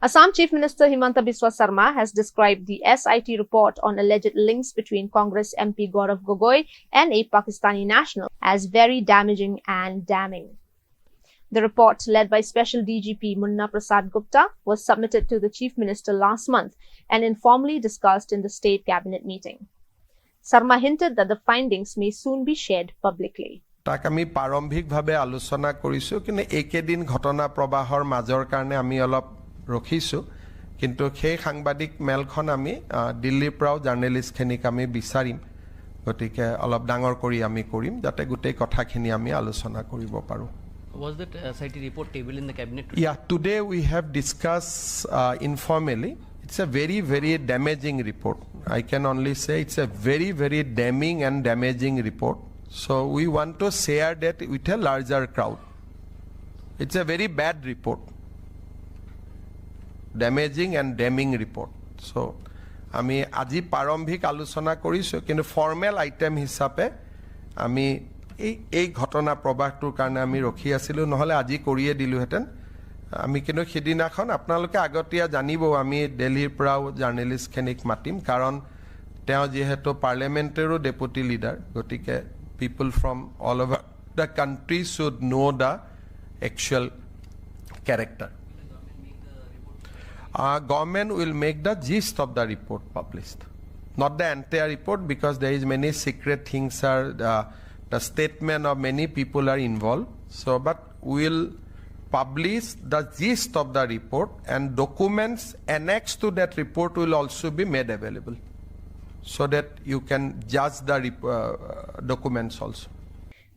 Assam Chief Minister Himanta Biswa Sarma has described the SIT report on alleged links between Congress MP Gaurav Gogoi and a Pakistani national as very damaging and damning. The report, led by Special DGP Munna Prasad Gupta, was submitted to the Chief Minister last month and informally discussed in the State Cabinet meeting. Sarma hinted that the findings may soon be shared publicly. তাক আমি প্ৰাৰম্ভিকভাৱে আলোচনা কৰিছো কিন্তু একেদিন ঘটনা প্ৰবাহৰ মাজৰ কাৰণে আমি অলপ ৰখিছো কিন্তু সেই সাংবাদিক মেলখন আমি দিল্লীৰ পৰাও জাৰ্নেলিষ্টখিনিক আমি বিচাৰিম গতিকে অলপ ডাঙৰ কৰি আমি কৰিম যাতে গোটেই কথাখিনি আমি আলোচনা কৰিব পাৰো Was that SIT report tabled in the cabinet? Yeah, today we have discussed informally. It's a very, very damaging report. I can only say it's a very, very damning and damaging report. So we want to share that with a larger crowd. It's a very bad report. Damaging and damning report. So আমি আজি প্ৰাৰম্ভিক আলোচনা কৰিছো কিন্তু formal item হিচাপে আমি এই ঘটনা প্ৰবাহটোৰ কাৰণে আমি ৰখি আছিলো নহলে আজি কৰিয়ে দিলোহেতেন আমি কিন্তু সেদিনাখন আপোনালোকে আগতীয়া জানিব আমি দিল্লীৰ পৰাও জাৰ্নেলিষ্টখিনিক মাতিম কাৰণ তেওঁ যেহেতু পাৰ্লিয়ামেণ্টাৰীৰো ডেপুটি লিডাৰ গতিকে people from all over the country should know the actual character. Government will make the gist of the report published, not the entire report because there is many secret things are the statement of many people are involved. So, but we'll publish the gist of the report and documents annexed to that report will also be made available, so that you can judge the documents also.